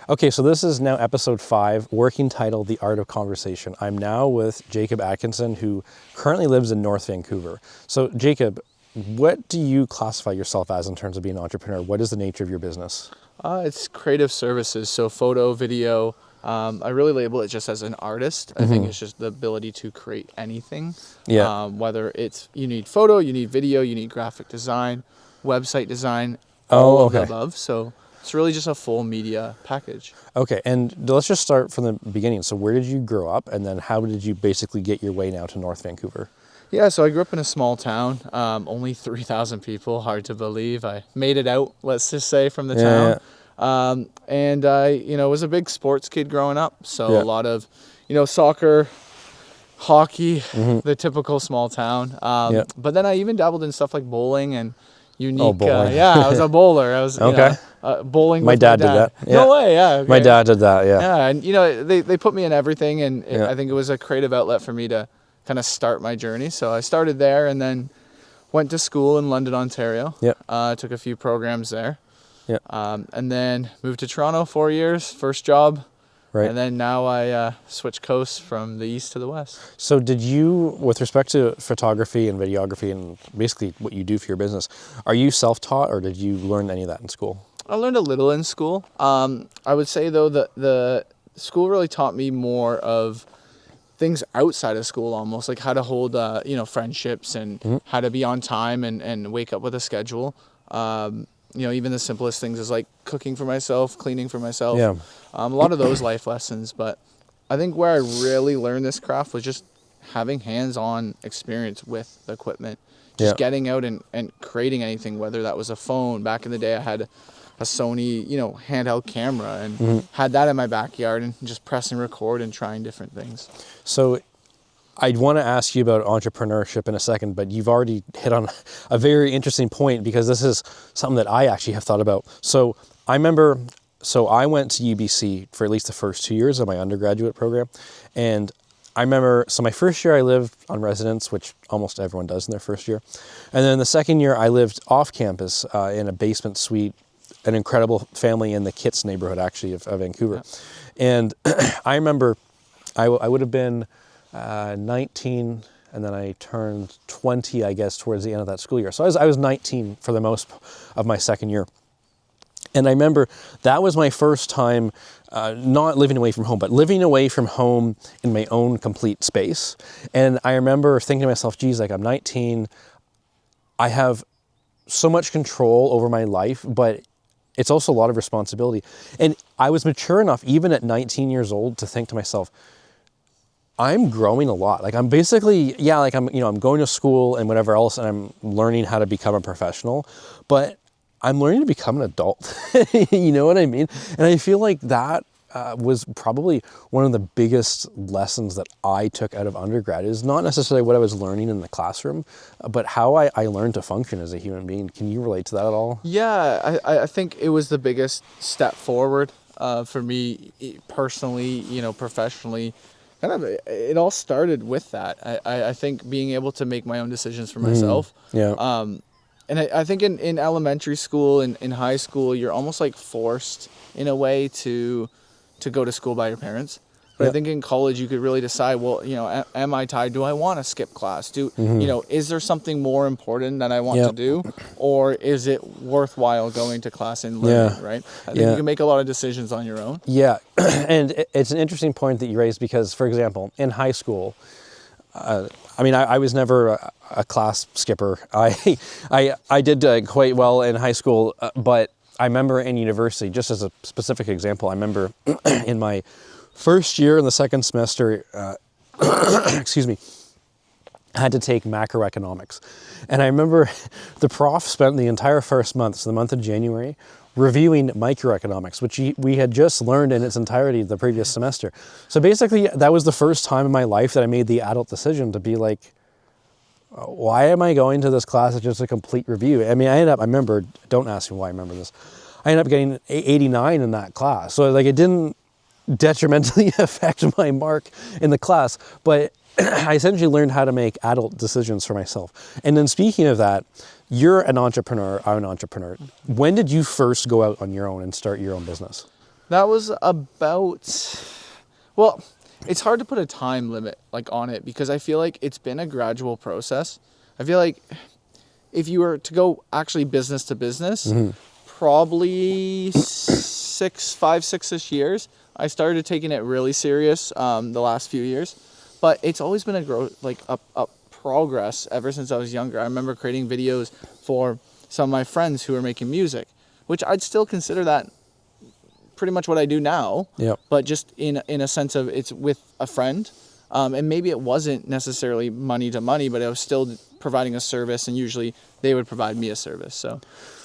Okay, so this is now episode 5, working title, The Art of Conversation. I'm now with Jacob Atkinson, who currently lives in North Vancouver. So Jacob, what do you classify yourself as in terms of being an entrepreneur? What is the nature of your business? It's creative services, so photo, video. I really label it just as an artist. I think it's just the ability to create anything. Yeah. Whether it's you need photo, you need video, you need graphic design, website design, Oh, all of okay. the above. So it's really just a full media package. Okay, and let's just start from the beginning. So where did you grow up, and then how did you basically get your way now to North Vancouver? Yeah, so I grew up in a small town, only 3,000 people, hard to believe. I made it out, let's just say, from the town. And I, was a big sports kid growing up. So a lot of, soccer, hockey, the typical small town. But then I even dabbled in stuff like bowling and unique. Bowling. I was a bowler. I was, Okay. bowling My with dad did that. Yeah. No way, yeah. Okay. My dad did that, yeah. Yeah, and, they put me in everything. And I think it was a creative outlet for me to kind of start my journey. So I started there and then went to school in London, Ontario. Took a few programs there. And then moved to Toronto 4 years, first job. Right. And then now I switch coasts from the east to the west. So did you, with respect to photography and videography and basically what you do for your business, are you self-taught or did you learn any of that in school? I learned a little in school. I would say, though, that the school really taught me more of things outside of school, almost like how to hold, friendships and how to be on time and wake up with a schedule. Even the simplest things is like cooking for myself, cleaning for myself. A lot of those life lessons. But I think where I really learned this craft was just having hands-on experience with the equipment. Just getting out and creating anything, whether that was a phone. Back in the day, I had a Sony, handheld camera and had that in my backyard and just pressing record and trying different things. So I want to ask you about entrepreneurship in a second, but you've already hit on a very interesting point because this is something that I actually have thought about. So I remember, I went to UBC for at least the first 2 years of my undergraduate program. And I remember, my first year I lived on residence, which almost everyone does in their first year. And then the second year I lived off campus in a basement suite, an incredible family in the Kitts neighborhood actually of Vancouver. And I remember I would have been 19 and then I turned 20, I guess, towards the end of that school year. So I was 19 for the most of my second year. And I remember that was my first time not living away from home, but living away from home in my own complete space. And I remember thinking to myself, geez, like I'm 19, I have so much control over my life, but it's also a lot of responsibility. And I was mature enough, even at 19 years old, to think to myself, I'm growing a lot. Like I'm basically, I'm going to school and whatever else, and I'm learning how to become a professional, but I'm learning to become an adult. You know what I mean? And I feel like that was probably one of the biggest lessons that I took out of undergrad is not necessarily what I was learning in the classroom, but how I learned to function as a human being. Can you relate to that at all? Yeah, I think it was the biggest step forward for me personally, professionally. Kind of, it all started with that. I think being able to make my own decisions for myself. And I think in elementary school and in high school, you're almost like forced in a way to go to school by your parents. But I think in college, you could really decide, well, am I tired? Do I want to skip class? Is there something more important that I want to do? Or is it worthwhile going to class and learning, right? I think you can make a lot of decisions on your own. Yeah, and it's an interesting point that you raised because, for example, in high school, I was never a class skipper. I did quite well in high school, but I remember in university, just as a specific example, I remember in my first year in the second semester, excuse me, I had to take macroeconomics. And I remember the prof spent the entire first month, so the month of January, reviewing microeconomics, which we had just learned in its entirety the previous semester. So basically, that was the first time in my life that I made the adult decision to be like, why am I going to this class? It's just a complete review. I remember, don't ask me why I remember this. I ended up getting 89 in that class. So like it didn't detrimentally affect my mark in the class, but I essentially learned how to make adult decisions for myself. And then speaking of that, you're an entrepreneur, I'm an entrepreneur. When did you first go out on your own and start your own business? That was about, well, it's hard to put a time limit like on it because I feel like it's been a gradual process. I feel like if you were to go actually business to business, probably 5, 6-ish years, I started taking it really serious the last few years. But it's always been a growth, like a progress ever since I was younger. I remember creating videos for some of my friends who were making music, which I'd still consider that pretty much what I do now. Yep. But just in a sense of it's with a friend. And maybe it wasn't necessarily money to money, but I was still providing a service, and usually they would provide me a service. So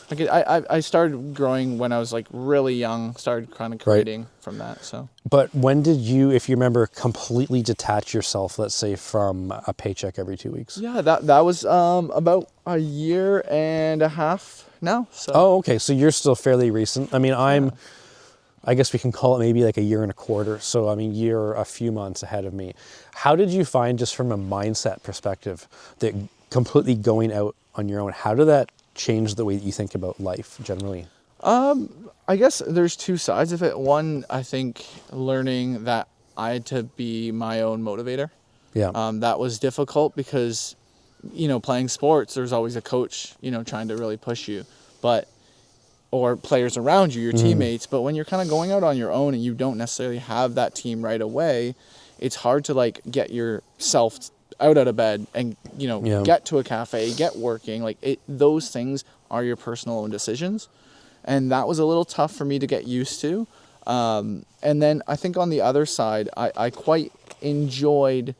like I started growing when I was like really young, started kind of creating from that. So. But when did you, if you remember, completely detach yourself, let's say, from a paycheck every 2 weeks? Yeah, that was about a year and a half now. So. Oh, okay. So you're still fairly recent. I mean, I guess we can call it maybe like a year and a quarter. So, I mean, you're a few months ahead of me. How did you find, just from a mindset perspective, that completely going out on your own, how did that change the way that you think about life generally? I guess there's two sides of it. One, I think learning that I had to be my own motivator. Yeah. That was difficult because, playing sports, there's always a coach, trying to really push you, or players around you, your teammates. But when you're kind of going out on your own and you don't necessarily have that team right away, it's hard to like get yourself out of bed and, get to a cafe, get working. Like those things are your personal own decisions. And that was a little tough for me to get used to. And then I think on the other side, I quite enjoyed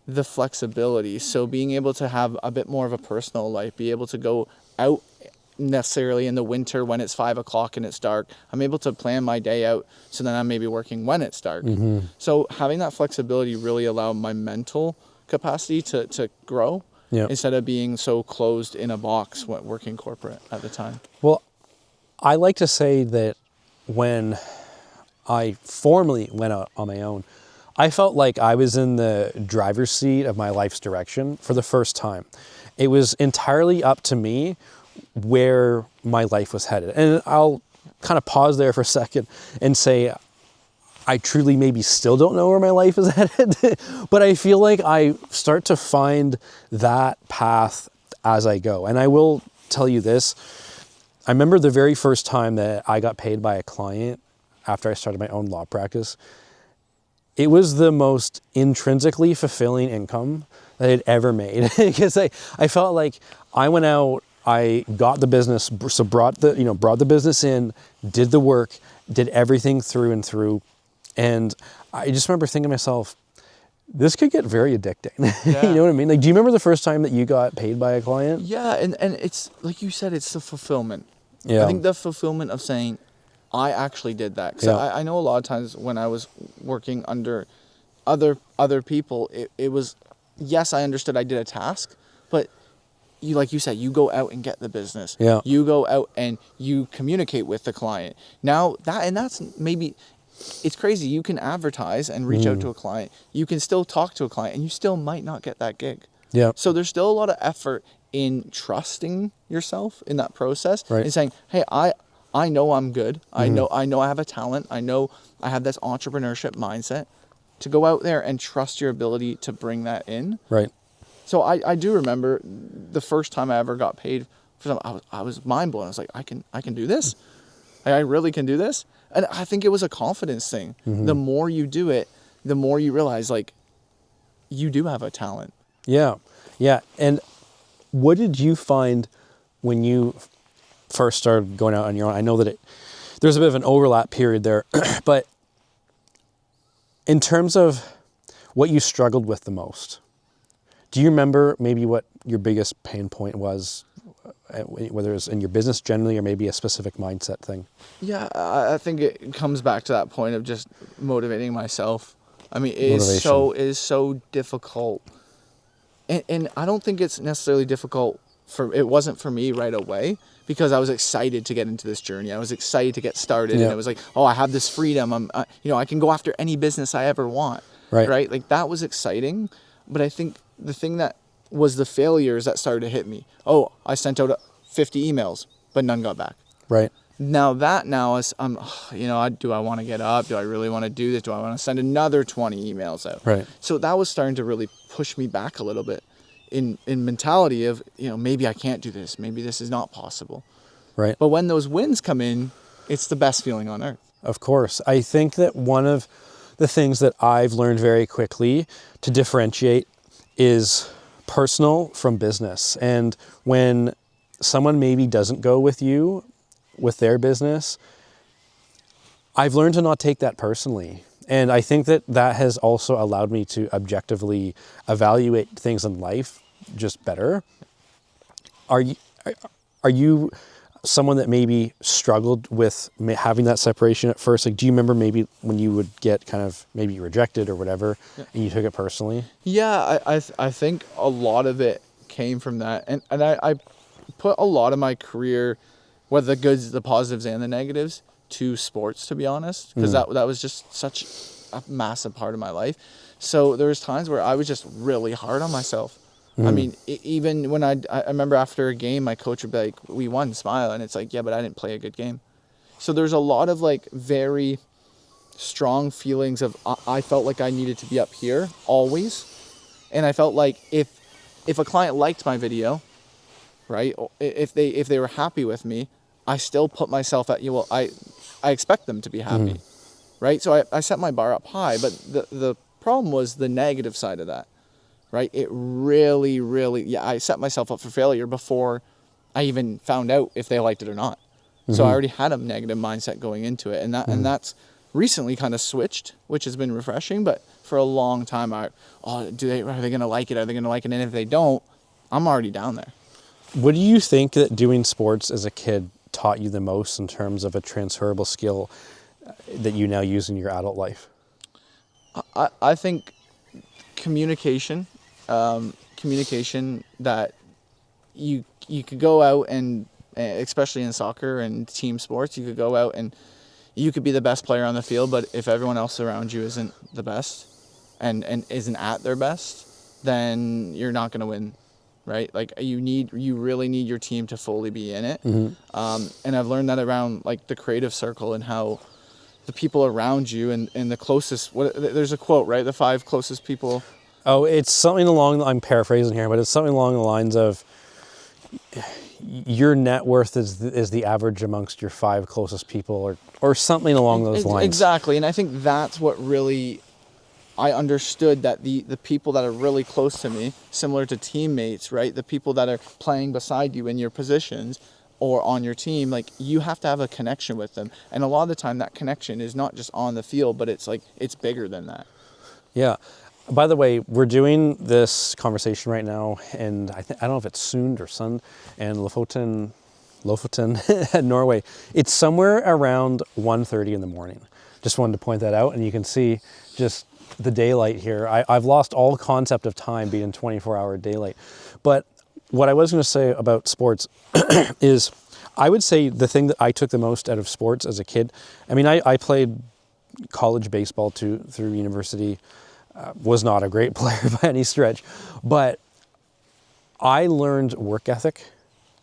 the flexibility. So being able to have a bit more of a personal life, be able to go out necessarily in the winter when it's 5 o'clock and it's dark. I'm able to plan my day out so then I'm maybe working when it's dark. So having that flexibility really allowed my mental capacity to grow instead of being so closed in a box working corporate at the time. Well, I like to say that when I formally went out on my own, I felt like I was in the driver's seat of my life's direction for the first time. It was entirely up to me where my life was headed. And I'll kind of pause there for a second and say, I truly maybe still don't know where my life is headed, but I feel like I start to find that path as I go. And I will tell you this, I remember the very first time that I got paid by a client after I started my own law practice. It was the most intrinsically fulfilling income that I had ever made because I felt like I went out, I got the business, so brought the business in, did the work, did everything through and through. And I just remember thinking to myself, this could get very addicting. Yeah. You know what I mean? Like, do you remember the first time that you got paid by a client? Yeah, and it's like you said, it's the fulfillment. Yeah. I think the fulfillment of saying, I actually did that. Because I know a lot of times when I was working under other people, it was, yes, I understood I did a task, but like you said, you go out and get the business. Yeah. You go out and you communicate with the client. Now that's maybe, it's crazy. You can advertise and reach out to a client. You can still talk to a client and you still might not get that gig. Yeah. So there's still a lot of effort in trusting yourself in that process and saying, hey, I know I'm good. I know I have a talent. I know I have this entrepreneurship mindset to go out there and trust your ability to bring that in. Right. So I do remember the first time I ever got paid for something, I was mind blown. I was like, I can do this. I really can do this. And I think it was a confidence thing. The more you do it, the more you realize like you do have a talent. Yeah. Yeah. And what did you find when you first started going out on your own? I know that there's a bit of an overlap period there, but in terms of what you struggled with the most, do you remember maybe what your biggest pain point was, whether it's in your business generally or maybe a specific mindset thing? Yeah, I think it comes back to that point of just motivating myself. I mean, it is so difficult. And I don't think it's necessarily difficult it wasn't for me right away because I was excited to get into this journey. I was excited to get started and it was like, oh, I have this freedom. I can go after any business I ever want. Right? Like that was exciting. But I think the thing that was the failures that started to hit me. Oh, I sent out 50 emails, but none got back. Right. Now do I want to get up? Do I really want to do this? Do I want to send another 20 emails out? Right. So that was starting to really push me back a little bit in mentality of, maybe I can't do this. Maybe this is not possible. Right. But when those wins come in, it's the best feeling on earth. Of course. I think that one of the things that I've learned very quickly to differentiate is personal from business. And when someone maybe doesn't go with you with their business, I've learned to not take that personally. And I think that that has also allowed me to objectively evaluate things in life just better. Are you someone that maybe struggled with having that separation at first? Like, do you remember maybe when you would get kind of maybe rejected or whatever, and you took it personally? Yeah, I think a lot of it came from that. And I put a lot of my career, whether the goods, the positives, and the negatives, to sports, to be honest, because that was just such a massive part of my life. So there was times where I was just really hard on myself. I mean, even when I remember after a game, my coach would be like, "We won, smile," and it's like, yeah, but I didn't play a good game. So there's a lot of like very strong feelings of I felt like I needed to be up here always, and I felt like if a client liked my video, right, if they were happy with me, I still put myself at I expect them to be happy, right? So I set my bar up high, but the problem was the negative side of that. Right? It really, really, I set myself up for failure before I even found out if they liked it or not. So I already had a negative mindset going into it. And that's recently kind of switched, which has been refreshing. But for a long time, are they going to like it? Are they going to like it? And if they don't, I'm already down there. What do you think that doing sports as a kid taught you the most in terms of a transferable skill that you now use in your adult life? I think communication that you could go out and, especially in soccer and team sports, you could go out and you could be the best player on the field, but if everyone else around you isn't the best and isn't at their best, then you're not going to win, right? Like you really need your team to fully be in it. And I've learned that around like the creative circle and how the people around you and the closest, there's a quote, right? The 5 closest people. Oh, it's something I'm paraphrasing here, but it's something along the lines of your net worth is the average amongst your 5 closest people or something along those lines. Exactly. And I think that's what really, I understood that the people that are really close to me, similar to teammates, right? The people that are playing beside you in your positions or on your team, like you have to have a connection with them. And a lot of the time that connection is not just on the field, but it's bigger than that. Yeah. By the way, we're doing this conversation right now, and I don't know if it's Sund or Sund, and Lofoten, Norway. It's somewhere around 1:30 in the morning. Just wanted to point that out, and you can see just the daylight here. I've lost all concept of time being 24-hour daylight. But what I was going to say about sports is I would say the thing that I took the most out of sports as a kid, I mean, I played college baseball through university. Was not a great player by any stretch, but I learned work ethic.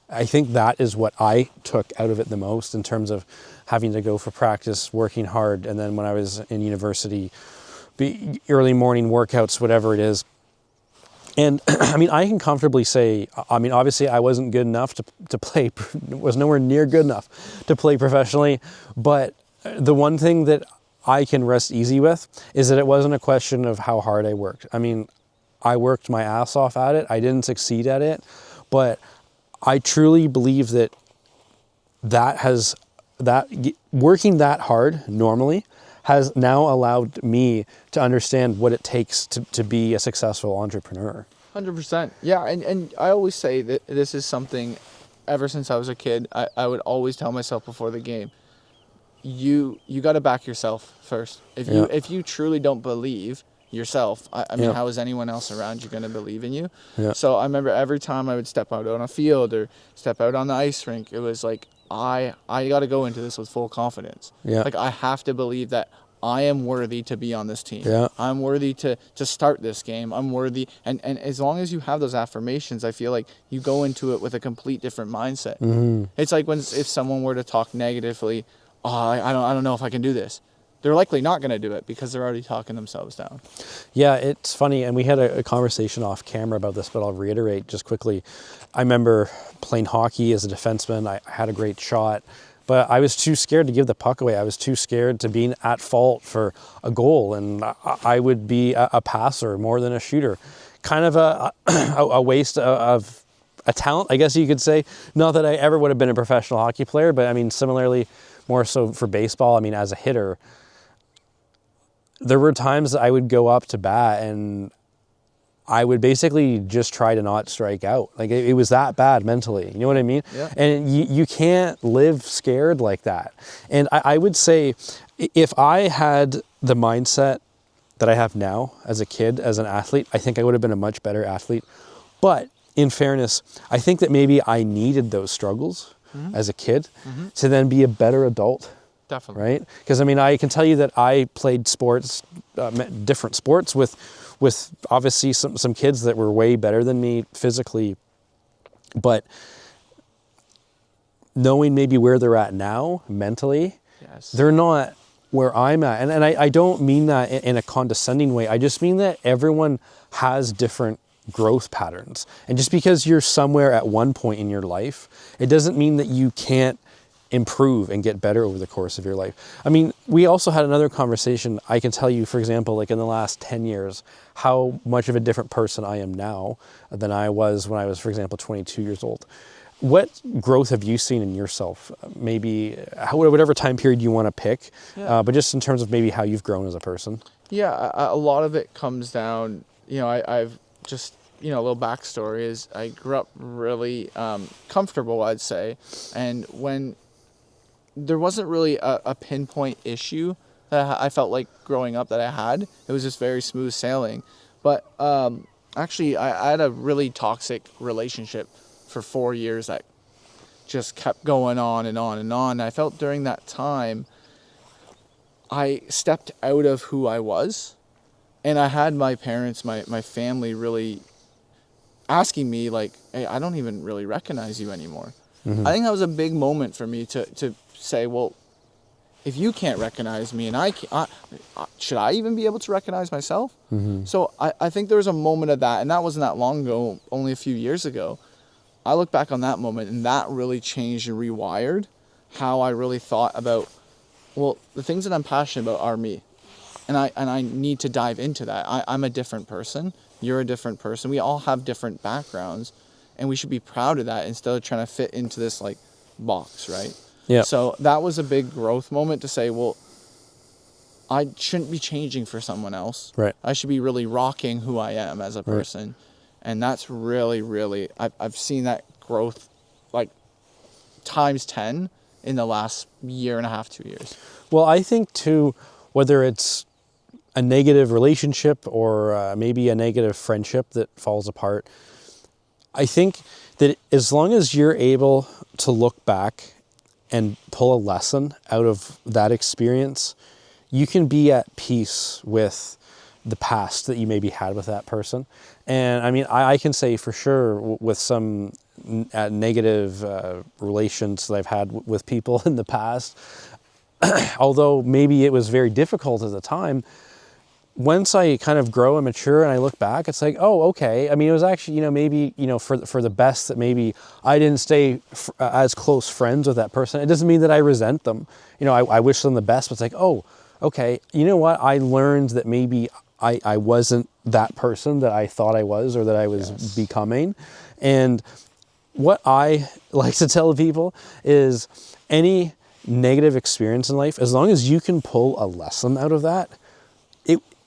I think that is what I took out of it the most in terms of having to go for practice, working hard, and then when I was in university, early morning workouts, whatever it is. And I mean, I can comfortably say, I mean, obviously I wasn't good enough to play, was nowhere near good enough to play professionally, but the one thing that I can rest easy with is that it wasn't a question of how hard I worked. I mean, I worked my ass off at it. I didn't succeed at it, but I truly believe that working that hard normally has now allowed me to understand what it takes to be a successful entrepreneur. 100%. Yeah, and I always say that this is something, ever since I was a kid, I would always tell myself before the game, you got to back yourself first. If you truly don't believe yourself, I mean, how is anyone else around you going to believe in you? Yeah. So I remember every time I would step out on a field or step out on the ice rink, it was like, I got to go into this with full confidence. Yeah. Like I have to believe that I am worthy to be on this team. Yeah. I'm worthy to start this game. I'm worthy. And as long as you have those affirmations, I feel like you go into it with a complete different mindset. It's like if someone were to talk negatively, oh, I don't know if I can do this. They're likely not going to do it because they're already talking themselves down. Yeah, it's funny, and we had a conversation off camera about this, but I'll reiterate just quickly. I remember playing hockey as a defenseman. I had a great shot, but I was too scared to give the puck away. I was too scared to be at fault for a goal, and I would be a passer more than a shooter. Kind of a waste of a talent, I guess you could say. Not that I ever would have been a professional hockey player, but I mean, similarly, more so for baseball, I mean, as a hitter, there were times I would go up to bat and I would basically just try to not strike out. Like it was that bad mentally. You know what I mean? Yeah. And you can't live scared like that. And I would say if I had the mindset that I have now as a kid, as an athlete, I think I would have been a much better athlete. But in fairness, I think that maybe I needed those struggles as a kid to then be a better adult. Definitely. Right? Because I mean, I can tell you that I played sports, different sports with obviously some kids that were way better than me physically, but knowing maybe where they're at now mentally, Yes. they're not where I'm at. And I don't mean that in a condescending way. I just mean that everyone has different growth patterns. And just because you're somewhere at one point in your life, it doesn't mean that you can't improve and get better over the course of your life. I mean, we also had another conversation. I can tell you, for example, like in the last 10 years, how much of a different person I am now than I was when I was, for example, 22 years old. What growth have you seen in yourself? Maybe whatever time period you want to pick, but just in terms of maybe how you've grown as a person. Yeah, a lot of it comes down, I've just, a little backstory is I grew up really comfortable, I'd say. And when there wasn't really a pinpoint issue that I felt like growing up that I had, it was just very smooth sailing. But actually, I had a really toxic relationship for 4 years that just kept going on and on and on. And I felt during that time, I stepped out of who I was. And I had my parents, my family really asking me like, hey, I don't even really recognize you anymore. I think that was a big moment for me to say, well, if you can't recognize me and should I even be able to recognize myself? So I think there was a moment of that, and that wasn't that long ago, only a few years ago. I look back on that moment, and that really changed and rewired how I really thought about, well, the things that I'm passionate about are me. And I need to dive into that. I'm a different person. You're a different person. We all have different backgrounds, and we should be proud of that instead of trying to fit into this like box, right? Yeah. So that was a big growth moment to say, well, I shouldn't be changing for someone else. Right. I should be really rocking who I am as a person. Right. And that's really, really, I've seen that growth like times 10 in the last year and a half, 2 years. Well, I think too, whether it's a negative relationship or maybe a negative friendship that falls apart, I think that as long as you're able to look back and pull a lesson out of that experience, you can be at peace with the past that you maybe had with that person. And I mean, I can say for sure with some negative relations that I've had with people in the past, although maybe it was very difficult at the time, once I kind of grow and mature and I look back, it's like, oh, okay. I mean, it was actually, maybe, for the best that maybe I didn't stay as close friends with that person. It doesn't mean that I resent them. I wish them the best, but it's like, oh, okay. You know what? I learned that maybe I wasn't that person that I thought I was or that I was becoming. And what I like to tell people is any negative experience in life, as long as you can pull a lesson out of that,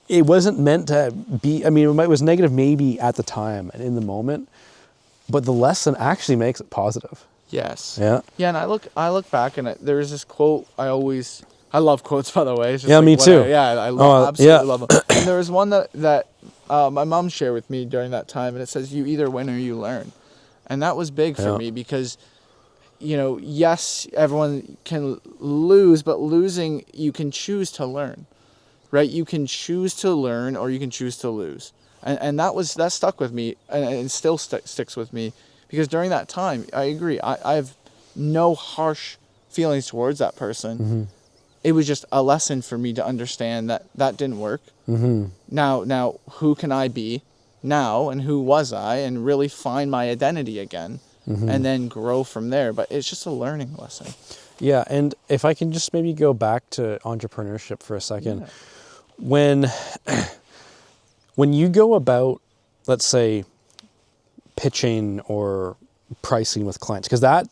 it wasn't meant to be, I mean, it was negative maybe at the time and in the moment, but the lesson actually makes it positive. Yes. Yeah. Yeah, and I look back and there's this quote I love quotes, by the way. It's just yeah, like me too. I absolutely love them. And there was one that my mom shared with me during that time, and it says, you either win or you learn. And that was big for me because, yes, everyone can lose, but losing, you can choose to learn. right? You can choose to learn or you can choose to lose. And that stuck with me, and it still sticks with me, because during that time, I agree, I have no harsh feelings towards that person. It was just a lesson for me to understand that that didn't work. Now, who can I be now, and who was I, and really find my identity again, and then grow from there. But it's just a learning lesson. Yeah, and if I can just maybe go back to entrepreneurship for a second. Yeah. When you go about, let's say, pitching or pricing with clients, because that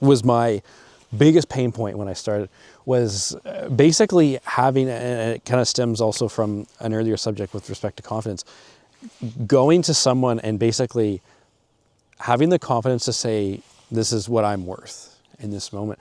was my biggest pain point when I started, was basically having, and it kind of stems also from an earlier subject with respect to confidence, going to someone and basically having the confidence to say, this is what I'm worth in this moment.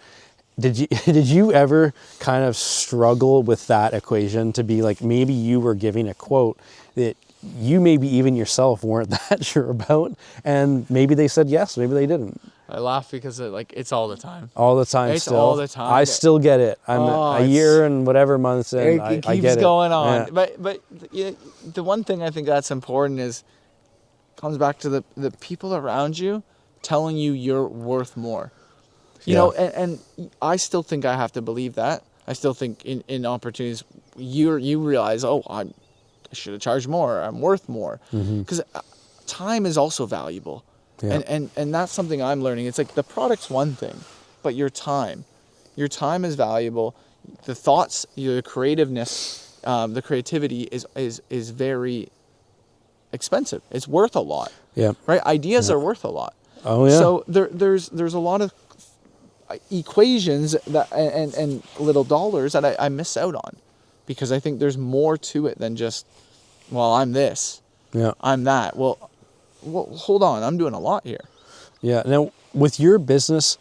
Did you ever kind of struggle with that equation, to be like, maybe you were giving a quote that you maybe even yourself weren't that sure about, and maybe they said yes, maybe they didn't? I laugh because it's all the time. All the time. It's still. all the time. I still get it. I'm a year and whatever months in. I It keeps get going it. on. Yeah. But the one thing I think that's important is, comes back to the people around you telling you you're worth more. You know, and I still think I have to believe that. I still think in opportunities you realize, I should have charged more. I'm worth more. Because time is also valuable. Yeah. And that's something I'm learning. It's like the product's one thing, but your time is valuable. The thoughts, your creativeness, the creativity is very expensive. It's worth a lot. Yeah. Right? Ideas are worth a lot. Oh yeah. So there's a lot of equations that and little dollars that I miss out on, because I think there's more to it than just, well, I'm this. Yeah. I'm that. Well, hold on. I'm doing a lot here. Yeah. Now, with your business,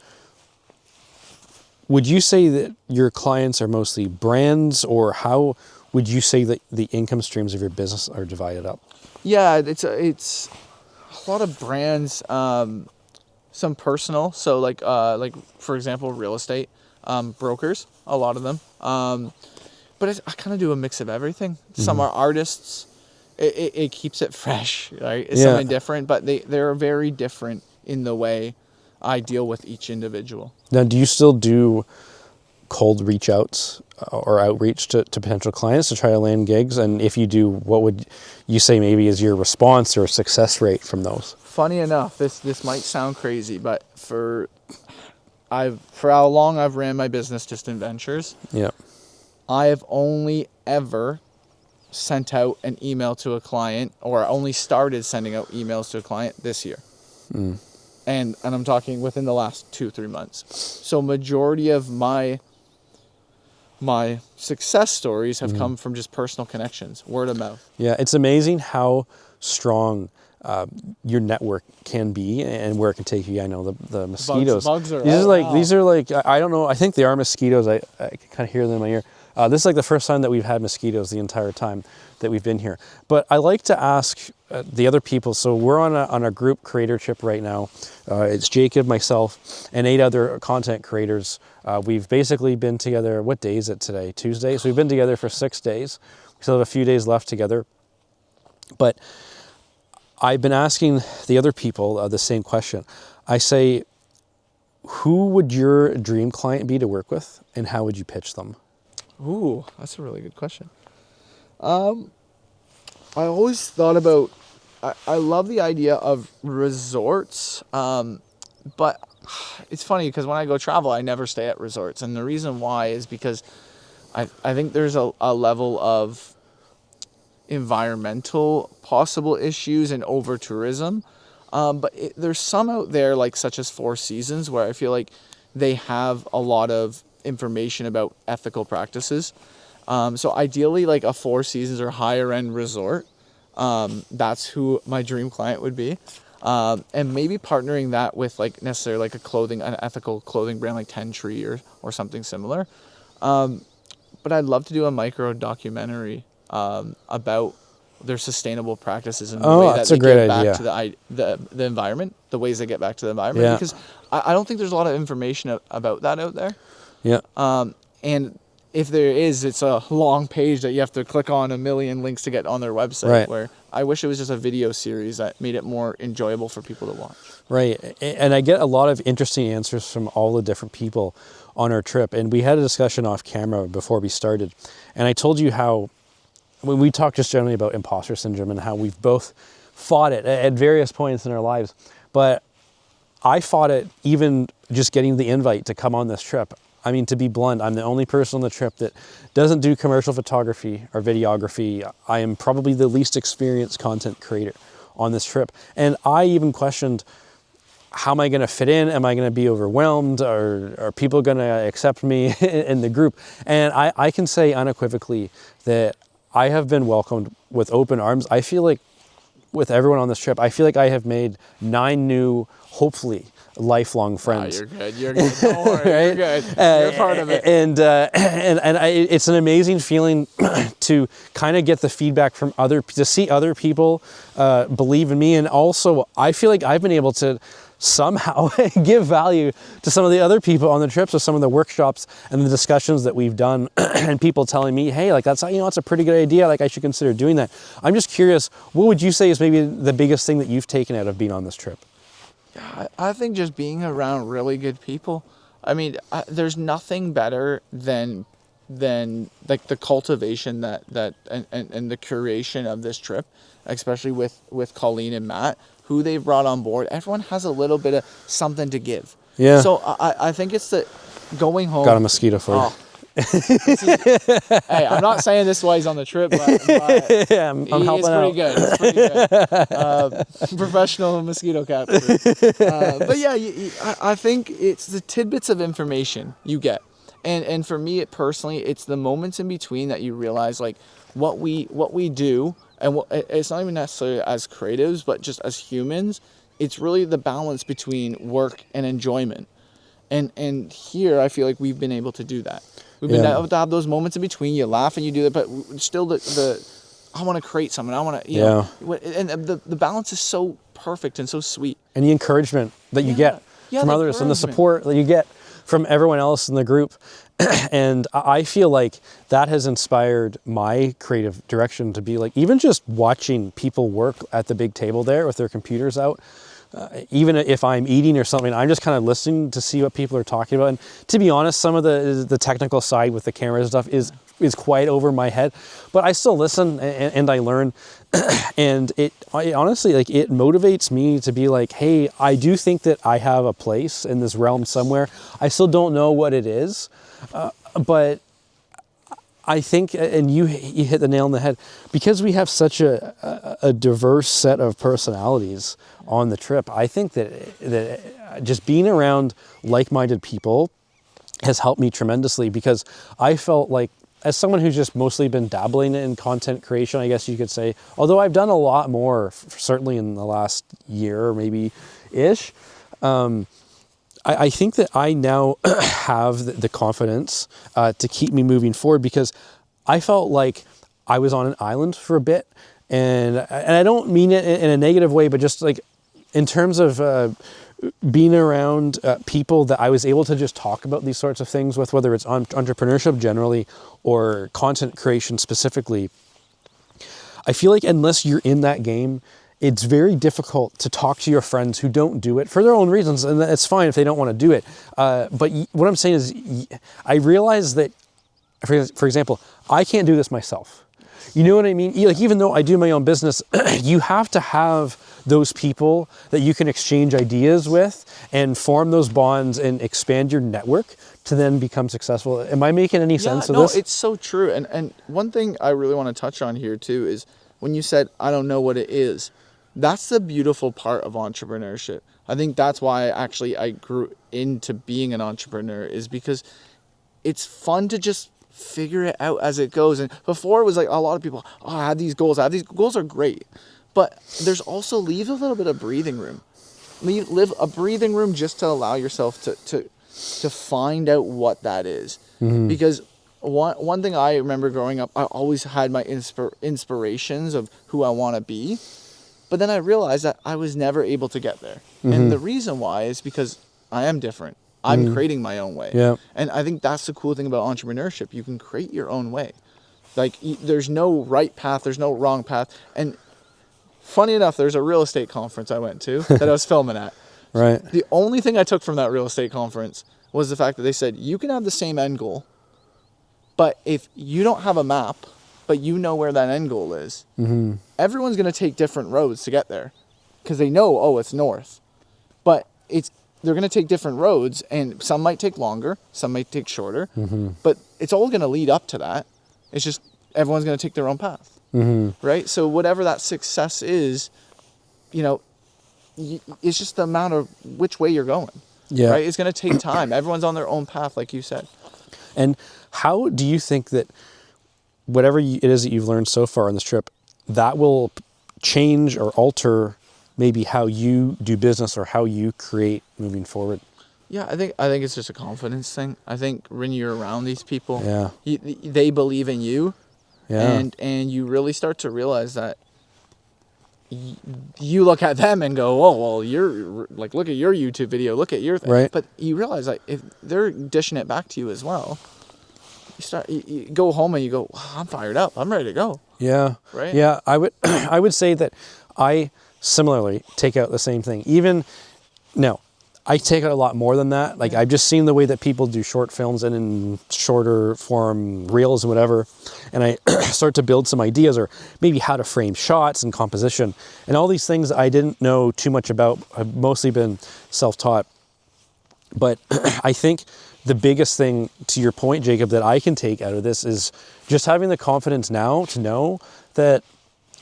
would you say that your clients are mostly brands, or how would you say that the income streams of your business are divided up? Yeah, it's a lot of brands, some personal. So like for example, real estate, brokers, a lot of them. But I kind of do a mix of everything. Some are artists. It keeps it fresh, right? It's something different, but they're very different in the way I deal with each individual. Now, do you still do cold reach outs or outreach to potential clients to try to land gigs? And if you do, what would you say maybe is your response or success rate from those? Funny enough, this might sound crazy, but for how long I've ran my business, Distant Ventures, I have only ever sent out an email to a client, or only started sending out emails to a client this year. And I'm talking within the last 2-3 months. So majority of my success stories have come from just personal connections, word of mouth. Yeah, it's amazing how strong your network can be and where it can take you. I know the mosquitoes. Bugs are these are like I don't know. I think they are mosquitoes. I can kind of hear them in my ear. This is like the first time that we've had mosquitoes the entire time that we've been here. But I like to ask the other people. So we're on a group creator trip right now. It's Jacob, myself, and 8 other content creators. We've basically been together. What day is it today? Tuesday. So we've been together for 6 days. We still have a few days left together. But I've been asking the other people the same question. I say, who would your dream client be to work with, and how would you pitch them? Ooh, that's a really good question. I always thought about, I love the idea of resorts, but it's funny because when I go travel, I never stay at resorts. And the reason why is because I think there's a level of environmental possible issues and over tourism. But there's some out there, like such as Four Seasons, where I feel like they have a lot of information about ethical practices. So ideally, like a Four Seasons or higher end resort, that's who my dream client would be. And maybe partnering that with like necessarily like an ethical clothing brand like 10 Tree or something similar. But I'd love to do a micro documentary about their sustainable practices and the way that they get back to the environment, the ways they get back to the environment. Yeah. Because I don't think there's a lot of information about that out there. Yeah. And if there is, it's a long page that you have to click on a million links to get on their website. Right. Where I wish it was just a video series that made it more enjoyable for people to watch. Right. And I get a lot of interesting answers from all the different people on our trip. And we had a discussion off camera before we started. And I told you how, when we talked just generally about imposter syndrome and how we've both fought it at various points in our lives. But I fought it even just getting the invite to come on this trip. I mean, to be blunt, I'm the only person on the trip that doesn't do commercial photography or videography. I am probably the least experienced content creator on this trip. And I even questioned, how am I going to fit in? Am I going to be overwhelmed? Are people going to accept me in the group? And I can say unequivocally that I have been welcomed with open arms. I feel like with everyone on this trip, I feel like I have made 9 new, hopefully, lifelong friends. You're good. You're good. Don't worry. Right? You're good. You're part of it. It's an amazing feeling to kind of get the feedback from to see other people believe in me. And also, I feel like I've been able to somehow give value to some of the other people on the trips, or some of the workshops and the discussions that we've done, and people telling me, hey, like that's a pretty good idea. Like I should consider doing that. I'm just curious, what would you say is maybe the biggest thing that you've taken out of being on this trip? I think just being around really good people. I mean, there's nothing better than like the cultivation and the curation of this trip, especially with Colleen and Matt, who they've brought on board. Everyone has a little bit of something to give. Yeah. So I think it's the going home. Got a mosquito for you. Hey, I'm not saying this is why he's on the trip, but yeah, I'm helping out. He's pretty good. Professional mosquito capture. But yeah, I think it's the tidbits of information you get. And for me, personally, it's the moments in between that you realize, like, what we do, and it's not even necessarily as creatives, but just as humans, it's really the balance between work and enjoyment. And here, I feel like we've been able to do that. We've been able to have those moments in between. You laugh and you do that, but still the I want to create something. I want to, you know, and the balance is so perfect and so sweet. And the encouragement that you get from others, and the support that you get from everyone else in the group. And I feel like that has inspired my creative direction to be like, even just watching people work at the big table there with their computers out, even if I'm eating or something, I'm just kind of listening to see what people are talking about. And to be honest, some of the technical side with the camera stuff is quite over my head, but I still listen and I learn. And it honestly, like, it motivates me to be like, hey, I do think that I have a place in this realm somewhere. I still don't know what it is, but I think, and you hit the nail on the head, because we have such a diverse set of personalities on the trip. I think that just being around like-minded people has helped me tremendously, because I felt like, as someone who's just mostly been dabbling in content creation, I guess you could say, although I've done a lot more, certainly in the last year, maybe-ish, I think that I now have the confidence to keep me moving forward, because I felt like I was on an island for a bit, and I don't mean it in a negative way, but just like in terms of being around people that I was able to just talk about these sorts of things with, whether it's entrepreneurship generally or content creation specifically. I feel like unless you're in that game, it's very difficult to talk to your friends who don't do it for their own reasons, and it's fine if they don't want to do it. But what I'm saying is, I realize that, for example, I can't do this myself. You know what I mean? Like, even though I do my own business, you have to have those people that you can exchange ideas with and form those bonds and expand your network to then become successful. Am I making any sense of this? No, it's so true. And one thing I really want to touch on here too is when you said, I don't know what it is. That's the beautiful part of entrepreneurship. I think that's why I grew into being an entrepreneur, is because it's fun to just figure it out as it goes. And before, it was like a lot of people, I had these goals. These goals are great, but there's also, leave a little bit of breathing room. Live a breathing room just to allow yourself to find out what that is. Mm-hmm. Because one thing I remember growing up, I always had my inspirations of who I want to be. But then I realized that I was never able to get there. Mm-hmm. And the reason why is because I am different. I'm creating my own way. Yeah. And I think that's the cool thing about entrepreneurship. You can create your own way. Like, there's no right path, there's no wrong path. And funny enough, there's a real estate conference I went to that I was filming at. Right. The only thing I took from that real estate conference was the fact that they said, you can have the same end goal, but if you don't have a map, but you know where that end goal is, everyone's going to take different roads to get there because they know, oh, it's north. But they're going to take different roads, and some might take longer, some might take shorter, but it's all going to lead up to that. It's just everyone's going to take their own path, right? So whatever that success is, you know, it's just the amount of which way you're going, right? It's going to take time. Everyone's on their own path, like you said. And how do you think that whatever it is that you've learned so far on this trip, that will change or alter maybe how you do business or how you create moving forward? Yeah, I think it's just a confidence thing. I think when you're around these people, they believe in you, and you really start to realize that you look at them and go, oh, well, you're like, look at your YouTube video, look at your thing. Right. But you realize, like, if they're dishing it back to you as well, you go home and you go, oh, I'm fired up, I'm ready to go. Yeah. Right. Yeah. I would say that I similarly take out the same thing. I take out a lot more than that. Like, I've just seen the way that people do short films and in shorter form reels and whatever. And I start to build some ideas, or maybe how to frame shots and composition and all these things I didn't know too much about. I've mostly been self-taught. But I think the biggest thing, to your point, Jacob, that I can take out of this is just having the confidence now to know that,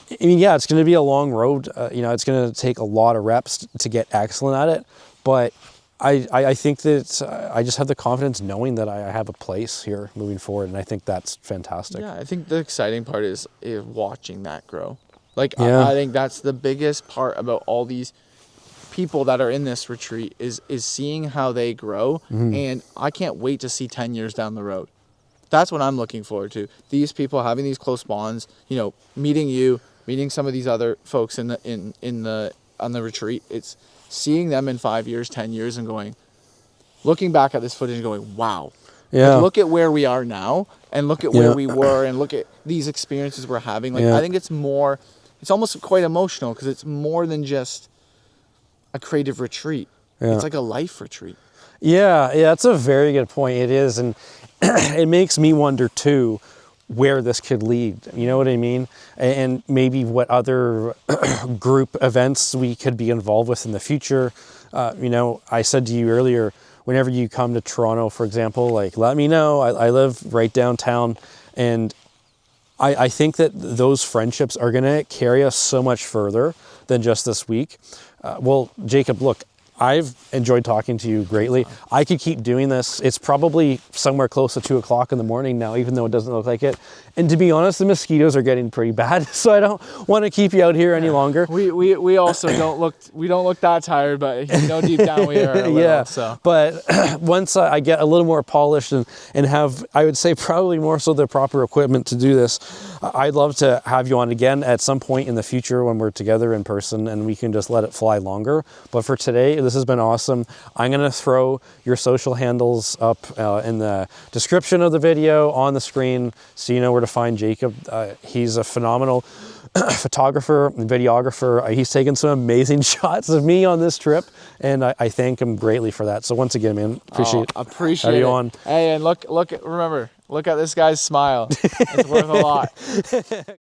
I mean, yeah, it's going to be a long road. It's going to take a lot of reps to get excellent at it. But I think that I just have the confidence knowing that I have a place here moving forward. And I think that's fantastic. Yeah, I think the exciting part is watching that grow. Like, I think that's the biggest part about all these people that are in this retreat is seeing how they grow. And I can't wait to see 10 years down the road. That's what I'm looking forward to. These people having these close bonds, meeting some of these other folks on the retreat. It's seeing them in 5 years, 10 years, and looking back at this footage and going, wow. Yeah. Like, look at where we are now, and look at where we were, and look at these experiences we're having. Like, I think it's almost quite emotional, because it's more than just a creative retreat. Yeah. It's like a life retreat. Yeah, that's a very good point. It is, and it makes me wonder too where this could lead. You know what I mean? And maybe what other group events we could be involved with in the future. I said to you earlier, whenever you come to Toronto, for example, like, let me know. I live right downtown, and I think that those friendships are going to carry us so much further than just this week. Well, Jacob, look, I've enjoyed talking to you greatly. I could keep doing this. It's probably somewhere close to 2 o'clock in the morning now, even though it doesn't look like it. And to be honest, the mosquitoes are getting pretty bad, so I don't want to keep you out here any longer. We also don't look that tired, but deep down we are a little, so. But once I get a little more polished and have, I would say, probably more so the proper equipment to do this, I'd love to have you on again at some point in the future when we're together in person and we can just let it fly longer. But for today, this has been awesome. I'm going to throw your social handles up in the description of the video on the screen so you know where to find Jacob. He's a phenomenal photographer and videographer. He's taken some amazing shots of me on this trip, and I thank him greatly for that. So once again, man, appreciate it. On. Hey, and remember, look at this guy's smile. It's worth a lot.